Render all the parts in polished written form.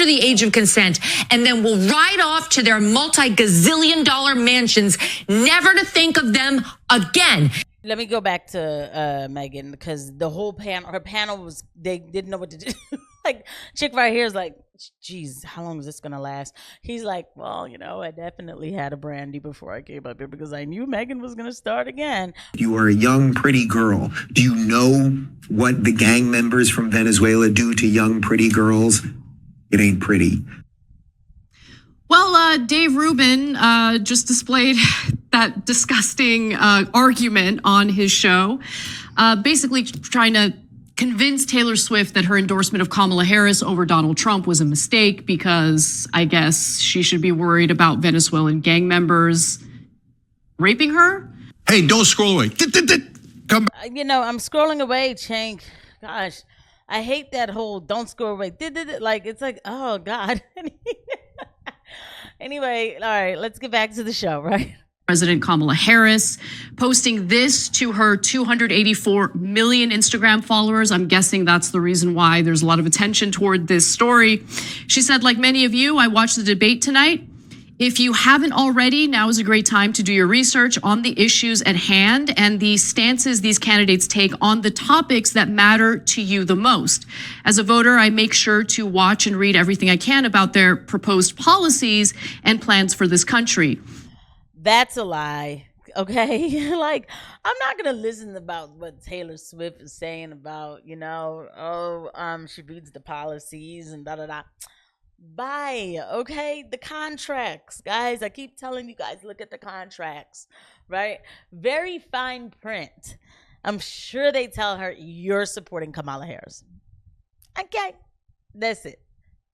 under the age of consent and then will ride off to their multi-gazillion-dollar mansions, never to think of them again. Let me go back to Megyn, because the whole her panel was, they didn't know what to do. Like, chick right here is like, geez, how long is this gonna last? He's like, well, you know, I definitely had a brandy before I came up here because I knew Megyn was gonna start again. You are a young, pretty girl. Do you know what the gang members from Venezuela do to young, pretty girls? It ain't pretty. Well, Dave Rubin just displayed that disgusting argument on his show, basically trying to convince Taylor Swift that her endorsement of Kamala Harris over Donald Trump was a mistake because I guess she should be worried about Venezuelan gang members raping her. Hey, don't scroll away. Come back. You know, I'm scrolling away, Chank. Gosh, I hate that whole don't scroll away. Like, it's like, oh, God. Anyway, all right, let's get back to the show, right? President Kamala Harris posting this to her 284 million Instagram followers. I'm guessing that's the reason why there's a lot of attention toward this story. She said, like many of you, I watched the debate tonight. If you haven't already, now is a great time to do your research on the issues at hand and the stances these candidates take on the topics that matter to you the most. As a voter, I make sure to watch and read everything I can about their proposed policies and plans for this country. That's a lie, okay? Like, I'm not gonna listen about what Taylor Swift is saying about, you know, she reads the policies and da-da-da. Bye, okay? The contracts, guys. I keep telling you guys, look at the contracts, right? Very fine print. I'm sure they tell her you're supporting Kamala Harris. Okay, that's it.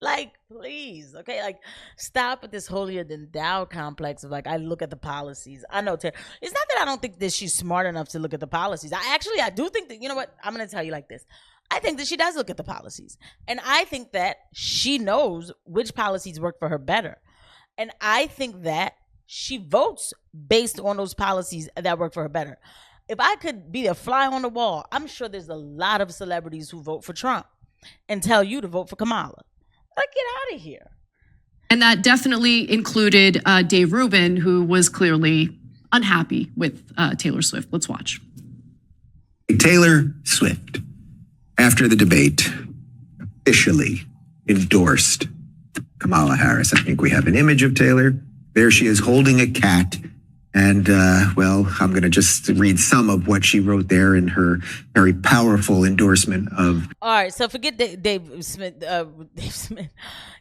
Like, please, okay? Like, stop with this holier than thou complex of like, I look at the policies. I know, it's not that I don't think that she's smart enough to look at the policies. I do think that, you know what? I'm going to tell you like this. I think that she does look at the policies. And I think that she knows which policies work for her better. And I think that she votes based on those policies that work for her better. If I could be a fly on the wall, I'm sure there's a lot of celebrities who vote for Trump and tell you to vote for Kamala. Like, get out of here. And that definitely included Dave Rubin, who was clearly unhappy with Taylor Swift. Let's watch. Taylor Swift, after the debate, officially endorsed Kamala Harris. I think we have an image of Taylor. There she is holding a cat. And, well, I'm going to just read some of what she wrote there in her very powerful endorsement of. All right, so forget Dave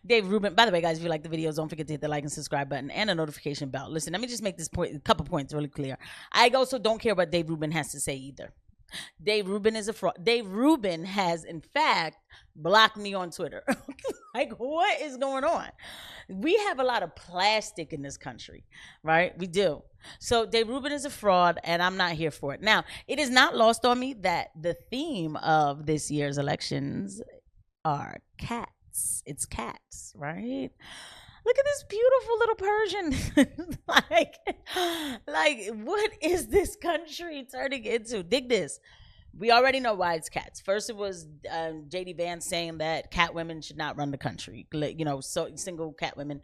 Rubin. By the way, guys, if you like the videos, don't forget to hit the like and subscribe button and the notification bell. Listen, let me just make this point, a couple points really clear. I also don't care what Dave Rubin has to say either. Dave Rubin is a fraud. Dave Rubin has, in fact, blocked me on Twitter. Like, what is going on? We have a lot of plastic in this country, right? We do. So Dave Rubin is a fraud, and I'm not here for it. Now, it is not lost on me that the theme of this year's elections are cats. It's cats, right? Look at this beautiful little Persian. like, what is this country turning into? Dig this. We already know why it's cats. First, it was J.D. Vance saying that cat women should not run the country. You know, so single cat women.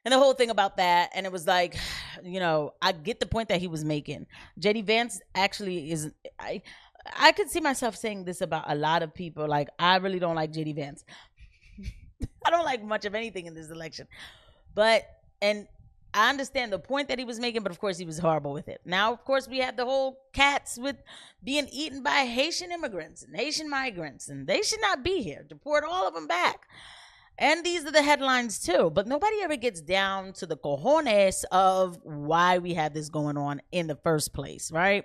And the whole thing about that. And it was like, you know, I get the point that he was making. J.D. Vance actually is... I could see myself saying this about a lot of people. Like, I really don't like J.D. Vance. I don't like much of anything in this election. And I understand the point that he was making, but of course he was horrible with it. Now, of course, we have the whole cats with being eaten by Haitian immigrants and Haitian migrants, and they should not be here. Deport all of them back. And these are the headlines too. But nobody ever gets down to the cojones of why we have this going on in the first place, right?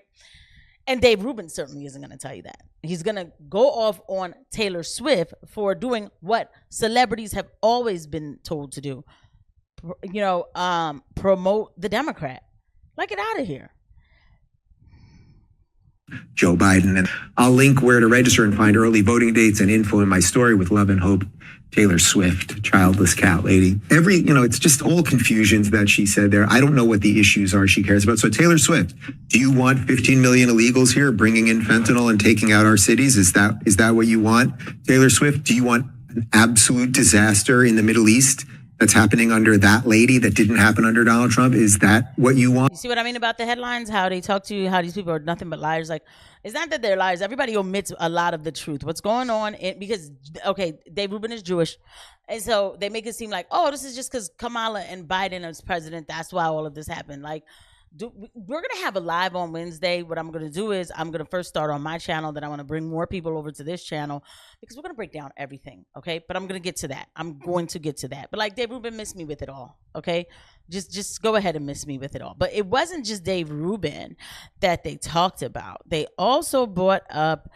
And Dave Rubin certainly isn't going to tell you that. He's going to go off on Taylor Swift for doing what celebrities have always been told to do. You know, promote the Democrat. Like, get out of here. Joe Biden. And I'll link where to register and find early voting dates and info in my story with love and hope. Taylor Swift, childless cat lady. It's just all confusions that she said there. I don't know what the issues are she cares about. So Taylor Swift, do you want 15 million illegals here bringing in fentanyl and taking out our cities? Is that what you want? Taylor Swift, do you want an absolute disaster in the Middle East that's happening under that lady that didn't happen under Donald Trump? Is that what you want? You see what I mean about the headlines? How they talk to you, how these people are nothing but liars. Like, it's not that they're liars. Everybody omits a lot of the truth. What's going on? Because, okay, Dave Rubin is Jewish. And so they make it seem like, oh, this is just because Kamala and Biden as president. That's why all of this happened. Like, we're going to have a live on Wednesday. What I'm going to do is I'm going to first start on my channel. Then I want to bring more people over to this channel because we're going to break down everything. Okay. But I'm going to get to that. I'm going to get to that. But like Dave Rubin missed me with it all. Okay. Just go ahead and miss me with it all. But it wasn't just Dave Rubin that they talked about. They also brought up,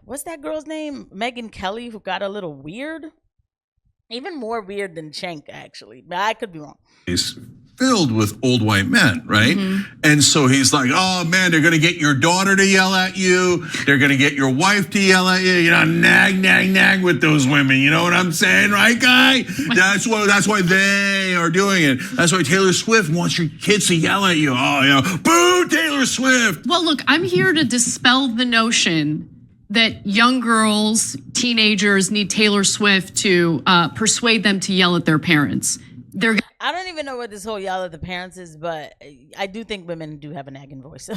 what's that girl's name? Megyn Kelly, who got a little weird. Even more weird than Cenk, actually. But I could be wrong. He's filled with old white men, right? And so he's like, oh man, they're gonna get your daughter to yell at you. They're gonna get your wife to yell at you. You know, nag with those women. You know what I'm saying, right, guy? That's why they are doing it. That's why Taylor Swift wants your kids to yell at you. Oh, you know, boo, Taylor Swift. Well, look, I'm here to dispel the notion that young girls, teenagers need Taylor Swift to persuade them to yell at their parents. I don't even know what this whole yell at the parents is, but I do think women do have a nagging voice.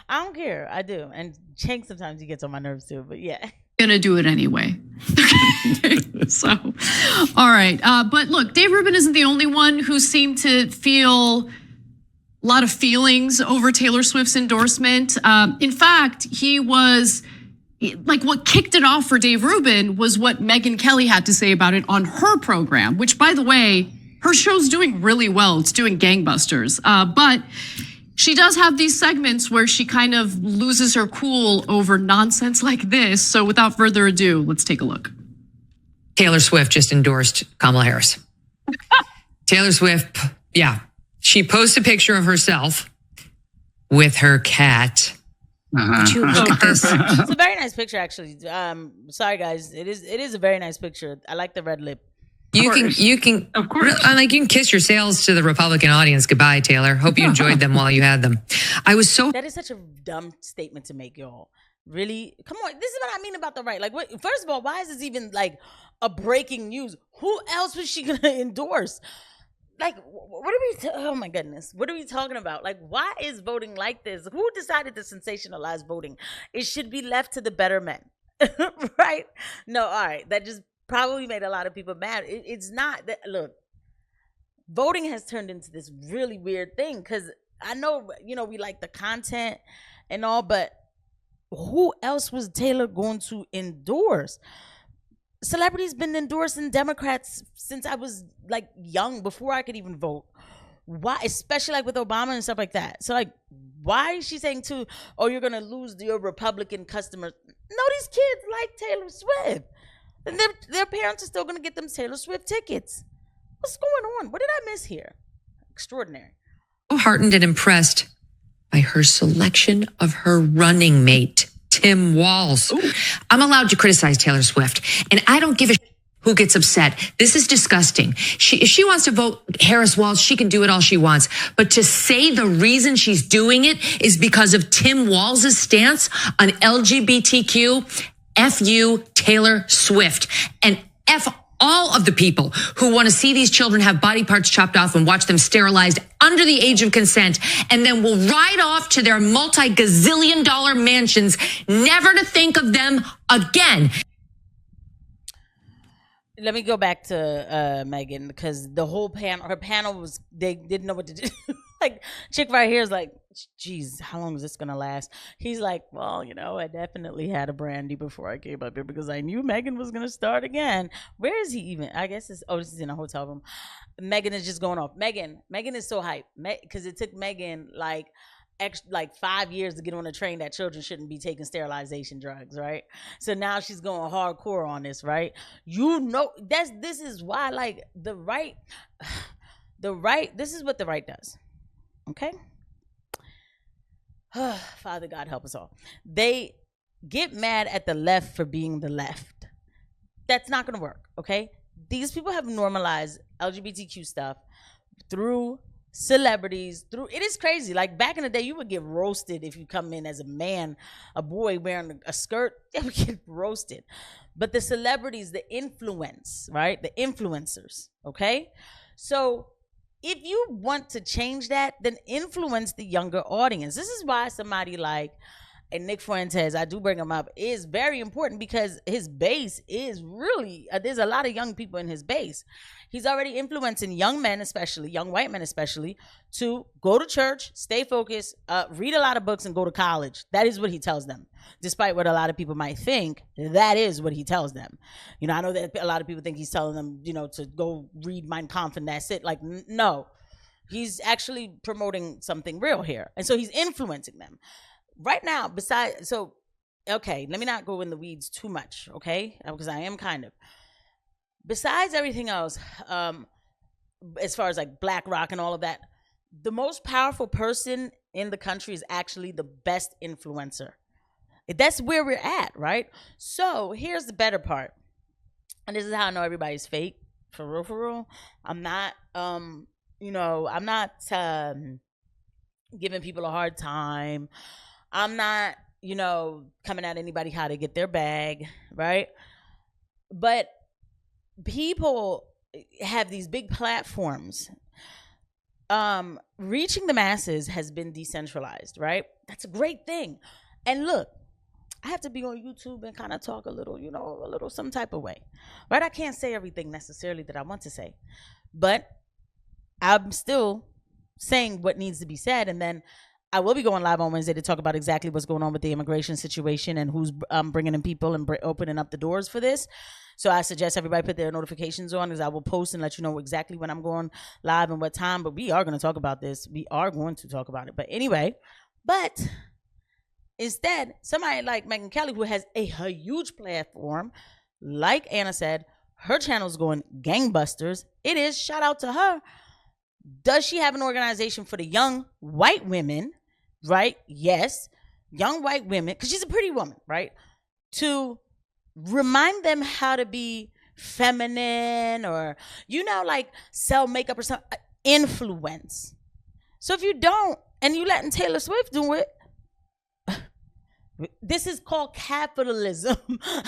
I don't care. I do. And Cenk sometimes he gets on my nerves too, but yeah. Gonna do it anyway. So, all right. But look, Dave Rubin isn't the only one who seemed to feel a lot of feelings over Taylor Swift's endorsement. In fact, he was like, what kicked it off for Dave Rubin was what Megyn Kelly had to say about it on her program, which, by the way, her show's doing really well. It's doing gangbusters. But she does have these segments where she kind of loses her cool over nonsense like this. So without further ado, let's take a look. Taylor Swift just endorsed Kamala Harris. Taylor Swift, yeah. She posted a picture of herself with her cat. Would you look at this? It's a very nice picture, actually. Sorry, guys. It is a very nice picture. I like the red lip. You can, of course. You can kiss your sails to the Republican audience. Goodbye, Taylor. Hope you enjoyed them while you had them. That is such a dumb statement to make, y'all. Really? Come on. This is what I mean about the right. Like, first of all, why is this even like a breaking news? Who else was she going to endorse? Like, what are we, oh my goodness, what are we talking about? Like, why is voting like this? Who decided to sensationalize voting? It should be left to the better men, right? No, all right, that just probably made a lot of people mad. It's not that, look, voting has turned into this really weird thing because I know, we like the content and all, but who else was Taylor going to endorse? Celebrities been endorsing Democrats since I was like young, before I could even vote. Why, especially like with Obama and stuff like that. So like, why is she saying too, oh, you're gonna lose your Republican customers? No, these kids like Taylor Swift, and their parents are still gonna get them Taylor Swift tickets. What's going on? What did I miss here? Extraordinary. Heartened and impressed by her selection of her running mate, Tim Walz. Ooh. I'm allowed to criticize Taylor Swift, and I don't give a who gets upset. This is disgusting. If she wants to vote Harris Walz, she can do it all she wants. But to say the reason she's doing it is because of Tim Walz's stance on LGBTQ, F you, Taylor Swift, and F all of the people who want to see these children have body parts chopped off and watch them sterilized under the age of consent, and then will ride off to their multi-gazillion-dollar mansions, never to think of them again. Let me go back to Megyn, because the whole her panel was, they didn't know what to do. Like, chick right here is like, geez, how long is this gonna last? He's like, well, I definitely had a brandy before I came up here because I knew Megyn was gonna start again. Where is he even? I guess this is in a hotel room. Megyn is just going off. Megyn is so hyped because it took Megyn like 5 years to get on a train that children shouldn't be taking sterilization drugs, right? So now she's going hardcore on this, right? This is why, like, the right, this is what the right does. Okay? Father God, help us all. They get mad at the left for being the left. That's not going to work, okay? These people have normalized LGBTQ stuff through celebrities through. It is crazy. Like back in the day, you would get roasted if you come in as a man, a boy wearing a skirt. They would get roasted. But the celebrities, the influence, right? The influencers. Okay, so if you want to change that, then influence the younger audience. This is why somebody like Nick Fuentes, I do bring him up, is very important because his base is really, there's a lot of young people in his base. He's already influencing young men, especially, young white men especially, to go to church, stay focused, read a lot of books, and go to college. That is what he tells them. Despite what a lot of people might think, that is what he tells them. You know, I know that a lot of people think he's telling them, you know, to go read Mein Kampf and that's it. Like, no. He's actually promoting something real here. And so he's influencing them. Right now, besides, so, okay, let me not go in the weeds too much, okay? Because I am kind of. Besides everything else, as far as like Black Rock and all of that, the most powerful person in the country is actually the best influencer. That's where we're at, right? So here's the better part. And this is how I know everybody's fake, for real, for real. I'm not, you know, I'm not giving people a hard time. I'm not, you know, coming at anybody how to get their bag, right? But people have these big platforms. Reaching the masses has been decentralized, right? That's a great thing. And look, I have to be on YouTube and kind of talk a little, you know, a little some type of way, right? I can't say everything necessarily that I want to say, but I'm still saying what needs to be said. And then I will be going live on Wednesday to talk about exactly what's going on with the immigration situation and who's bringing in people and opening up the doors for this. So I suggest everybody put their notifications on, because I will post and let you know exactly when I'm going live and what time. But we are going to talk about this. We are going to talk about it. But anyway, but instead, somebody like Megyn Kelly, who has a huge platform, like Anna said, her channel's going gangbusters. It is. Shout out to her. Does she have an organization for the young white women, right? Yes. Young white women, because she's a pretty woman, right? To remind them how to be feminine or, you know, like sell makeup or something. Influence. So if you don't, and you letting Taylor Swift do it, this is called capitalism.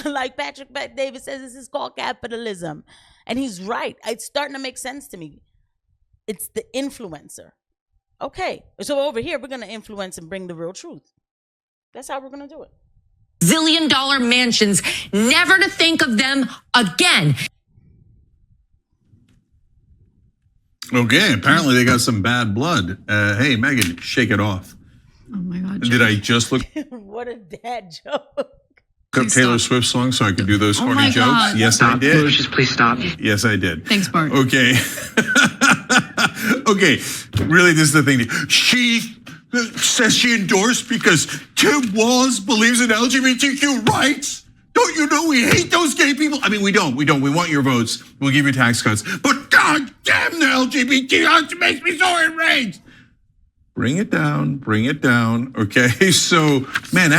Like Patrick David says, this is called capitalism. And he's right. It's starting to make sense to me. It's the influencer. Okay, so over here, we're going to influence and bring the real truth. That's how we're going to do it. $1 zillion mansions, never to think of them again. Okay, apparently they got some bad blood. Hey, Megyn, shake it off. Oh my God. Did I just look What a dad joke. up Taylor Swift song so I could do those funny jokes? God. Yes, Stop. I did. Just please stop. Yes, I did. Thanks, Bart. Okay. Okay, really, this is the thing. She says she endorsed because Tim Walz believes in LGBTQ rights. Don't you know we hate those gay people? I mean, we don't. We want your votes. We'll give you tax cuts. But God damn the LGBT, it makes me so enraged. Bring it down, okay? So, man,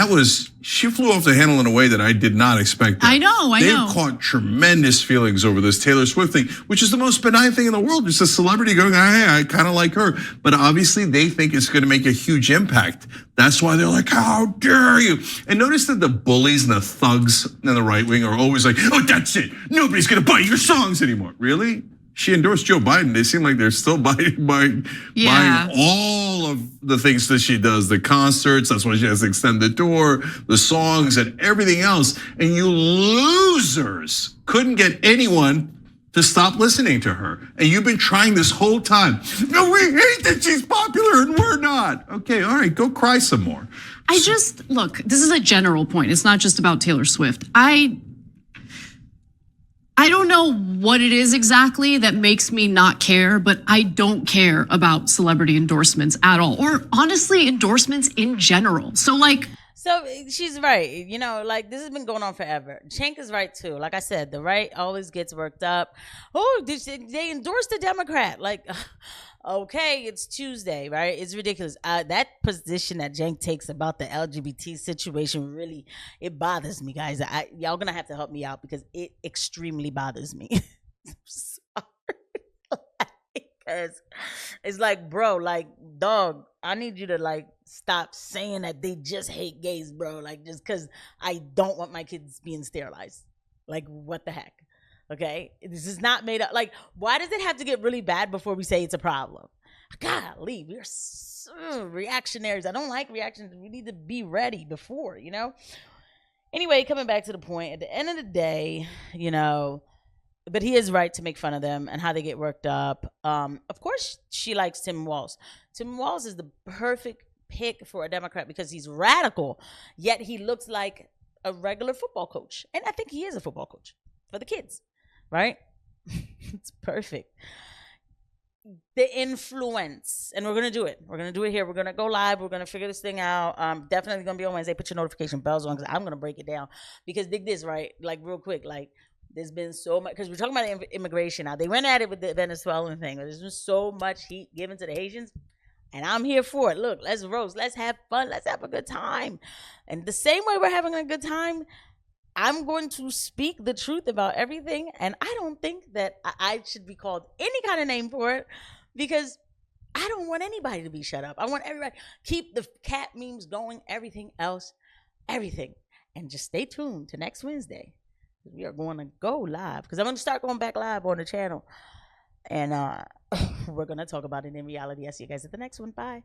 she flew off the handle in a way that I did not expect. I know. They've caught tremendous feelings over this Taylor Swift thing, which is the most benign thing in the world. Just a celebrity going, hey, I kind of like her. But obviously they think it's gonna make a huge impact. That's why they're like, how dare you? And notice that the bullies and the thugs and the right wing are always like, oh, that's it. Nobody's gonna buy your songs anymore. Really? She endorsed Joe Biden. They seem like they're still buying all of the things that she does, the concerts. That's why she has to extend the tour, the songs, and everything else. And you losers couldn't get anyone to stop listening to her. And you've been trying this whole time. No, we hate that she's popular and we're not. Okay, all right, go cry some more. Look, this is a general point. It's not just about Taylor Swift. I don't know what it is exactly that makes me not care, but I don't care about celebrity endorsements at all, or honestly, endorsements in general. So she's right. You know, like this has been going on forever. Cenk is right too. Like I said, the right always gets worked up. Oh, they endorsed a Democrat. Like, okay, it's Tuesday, right? It's ridiculous. That position that Cenk takes about the LGBT situation really, it bothers me, guys. Y'all gonna have to help me out because it extremely bothers me. I'm sorry. because it's like, bro, like, dog, I need you to like stop saying that they just hate gays, bro. Like, just because I don't want my kids being sterilized. Like, what the heck? Okay, this is not made up. Like, why does it have to get really bad before we say it's a problem? Golly, we're so reactionaries. I don't like reactions. We need to be ready before, you know? Anyway, coming back to the point, at the end of the day, you know, but he is right to make fun of them and how they get worked up. Of course, she likes Tim Walz. Tim Walz is the perfect pick for a Democrat because he's radical, yet he looks like a regular football coach. And I think he is a football coach for the kids, right? It's perfect. The influence, and we're gonna do it. We're gonna do it here. We're gonna go live. We're gonna figure this thing out. Definitely gonna be on Wednesday. Put your notification bells on because I'm gonna break it down. Because dig this, right? Like real quick, like there's been so much because we're talking about immigration now. They went at it with the Venezuelan thing. There's been so much heat given to the Haitians, and I'm here for it. Look, let's roast. Let's have fun. Let's have a good time. And the same way we're having a good time, I'm going to speak the truth about everything, and I don't think that I should be called any kind of name for it because I don't want anybody to be shut up. I want everybody keep the cat memes going, everything else, everything. And just stay tuned to next Wednesday. We are going to go live because I'm going to start going back live on the channel, and we're going to talk about it in reality. I'll see you guys at the next one. Bye.